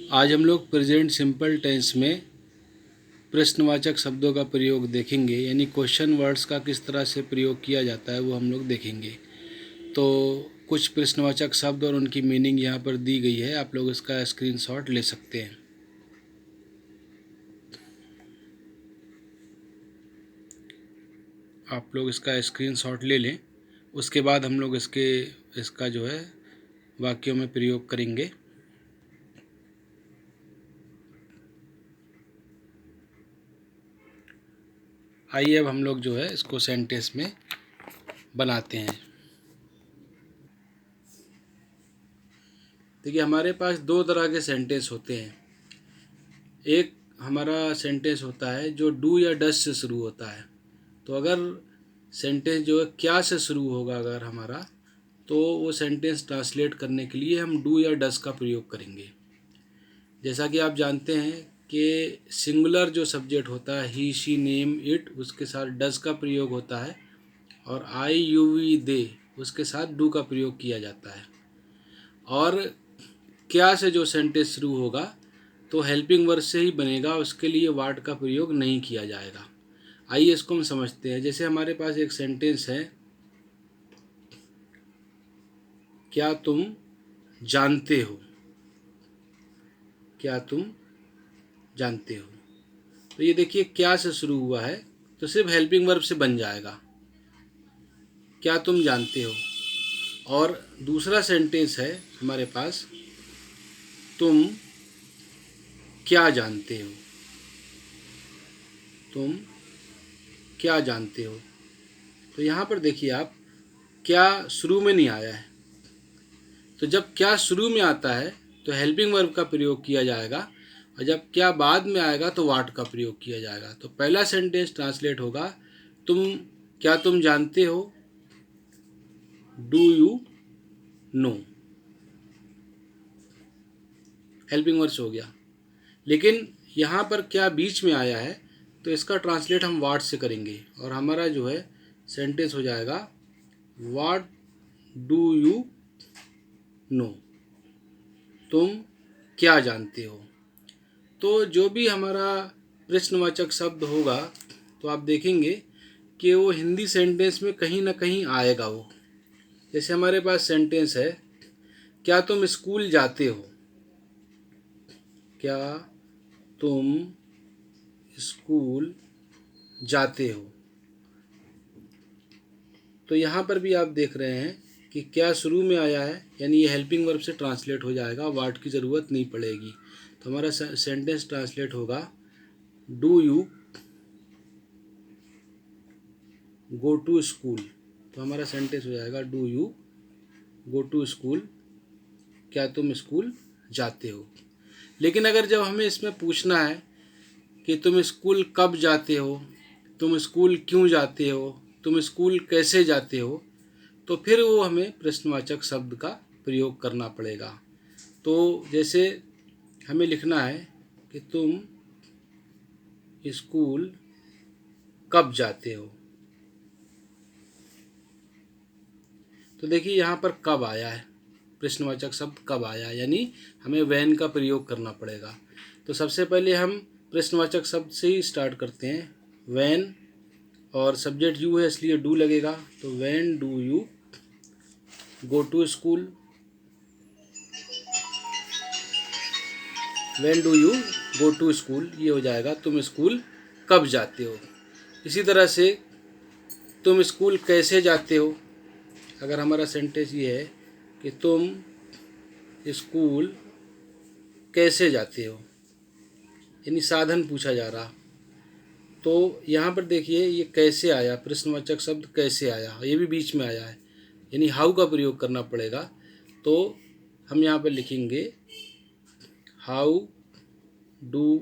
आज हम लोग प्रेजेंट सिंपल टेंस में प्रश्नवाचक शब्दों का प्रयोग देखेंगे, यानी क्वेश्चन वर्ड्स का किस तरह से प्रयोग किया जाता है वो हम लोग देखेंगे। तो कुछ प्रश्नवाचक शब्द और उनकी मीनिंग यहाँ पर दी गई है, आप लोग इसका स्क्रीनशॉट ले सकते हैं। आप लोग इसका स्क्रीनशॉट ले लें, उसके बाद हम लोग इसका जो है वाक्यों में प्रयोग करेंगे। आइए अब हम लोग जो है इसको सेंटेंस में बनाते हैं। देखिए, हमारे पास दो तरह के सेंटेंस होते हैं। एक हमारा सेंटेंस होता है जो डू या डस से शुरू होता है। तो अगर सेंटेंस जो है क्या से शुरू होगा अगर हमारा, तो वो सेंटेंस ट्रांसलेट करने के लिए हम डू या डस का प्रयोग करेंगे। जैसा कि आप जानते हैं कि सिंगुलर जो सब्जेक्ट होता है, ही शी नेम इट, उसके साथ डस का प्रयोग होता है, और आई यू वी दे, उसके साथ डू का प्रयोग किया जाता है। और क्या से जो सेंटेंस शुरू होगा तो हेल्पिंग वर्ब से ही बनेगा, उसके लिए वाट का प्रयोग नहीं किया जाएगा। आइए इसको हम समझते हैं। जैसे हमारे पास एक सेंटेंस है, क्या तुम जानते हो। क्या तुम जानते हो, तो ये देखिए क्या से शुरू हुआ है तो सिर्फ हेल्पिंग वर्ब से बन जाएगा, क्या तुम जानते हो। और दूसरा सेंटेंस है हमारे पास, तुम क्या जानते हो। तुम क्या जानते हो, तो यहाँ पर देखिए आप, क्या शुरू में नहीं आया है, तो जब क्या शुरू में आता है तो हेल्पिंग वर्ब का प्रयोग किया जाएगा, और जब क्या बाद में आएगा तो वाट का प्रयोग किया जाएगा। तो पहला सेंटेंस ट्रांसलेट होगा, क्या तुम जानते हो, do you know, helping verb हो गया। लेकिन यहाँ पर क्या बीच में आया है तो इसका ट्रांसलेट हम वाट से करेंगे, और हमारा जो है सेंटेंस हो जाएगा, वाट डू यू नो, तुम क्या जानते हो। तो जो भी हमारा प्रश्नवाचक शब्द होगा तो आप देखेंगे कि वो हिंदी सेंटेंस में कहीं ना कहीं आएगा वो। जैसे हमारे पास सेंटेंस है, क्या तुम स्कूल जाते हो। क्या तुम स्कूल जाते हो, तो यहाँ पर भी आप देख रहे हैं कि क्या शुरू में आया है, यानी ये हेल्पिंग वर्ब से ट्रांसलेट हो जाएगा, वाट की ज़रूरत नहीं पड़ेगी। तो हमारा सेंटेंस ट्रांसलेट होगा, do you go to school. तो हमारा सेंटेंस हो जाएगा, do you go to school, क्या तुम स्कूल जाते हो। लेकिन अगर जब हमें इसमें पूछना है कि तुम स्कूल कब जाते हो, तुम स्कूल क्यों जाते हो, तुम स्कूल कैसे जाते हो, तो फिर वो हमें प्रश्नवाचक शब्द का प्रयोग करना पड़ेगा। तो जैसे हमें लिखना है कि तुम स्कूल कब जाते हो, तो देखिए यहाँ पर कब आया है, प्रश्नवाचक शब्द कब आया है, यानी हमें वैन का प्रयोग करना पड़ेगा। तो सबसे पहले हम प्रश्नवाचक शब्द से ही स्टार्ट करते हैं, वैन, और सब्जेक्ट यू है इसलिए डू लगेगा। तो when do you go to school, when do you go to school, ये हो जाएगा तुम स्कूल कब जाते हो। इसी तरह से तुम स्कूल कैसे जाते हो, अगर हमारा सेंटेंस ये है कि तुम स्कूल कैसे जाते हो, यानी साधन पूछा जा रहा, तो यहाँ पर देखिए ये कैसे आया, प्रश्नवाचक शब्द कैसे आया, ये भी बीच में आया है, यानी हाउ का प्रयोग करना पड़ेगा। तो हम यहाँ पर लिखेंगे, how do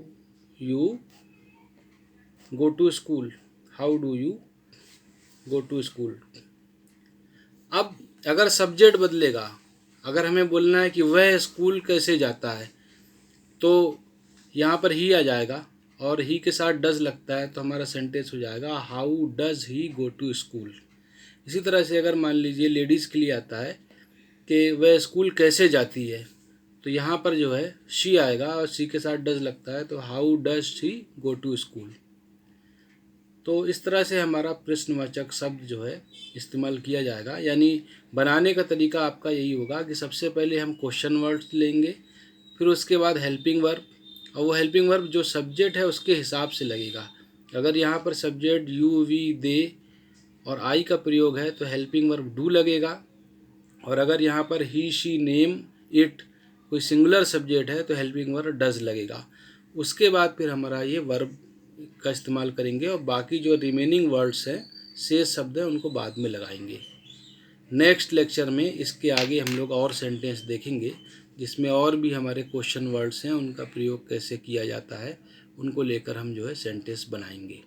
you go to school, how do you go to school. अब अगर सब्जेक्ट बदलेगा, अगर हमें बोलना है कि वह स्कूल कैसे जाता है, तो यहाँ पर ही आ जाएगा, और ही के साथ डज लगता है, तो हमारा सेंटेंस हो जाएगा, how does he go to school. इसी तरह से अगर मान लीजिए लेडीज़ के लिए आता है कि वह स्कूल कैसे जाती है, तो यहाँ पर जो है शी आएगा और शी के साथ डज लगता है, तो how does she go to school. तो इस तरह से हमारा प्रश्नवाचक शब्द जो है इस्तेमाल किया जाएगा। यानी बनाने का तरीका आपका यही होगा कि सबसे पहले हम क्वेश्चन वर्ड्स लेंगे, फिर उसके बाद हेल्पिंग वर्ब, और वो हेल्पिंग वर्ब जो सब्जेक्ट है उसके हिसाब से लगेगा। अगर यहाँ पर सब्जेक्ट यू वी दे और आई का प्रयोग है तो हेल्पिंग वर्ब डू लगेगा, और अगर यहाँ पर ही शी नेम इट कोई सिंगुलर सब्जेक्ट है तो हेल्पिंग वर्ब डज लगेगा। उसके बाद फिर हमारा ये वर्ब का इस्तेमाल करेंगे और बाकी जो रिमेनिंग वर्ड्स हैं, शेष शब्द हैं, उनको बाद में लगाएंगे। नेक्स्ट लेक्चर में इसके आगे हम लोग और सेंटेंस देखेंगे जिसमें और भी हमारे क्वेश्चन वर्ड्स हैं, उनका प्रयोग कैसे किया जाता है, उनको लेकर हम जो है सेंटेंस बनाएंगे।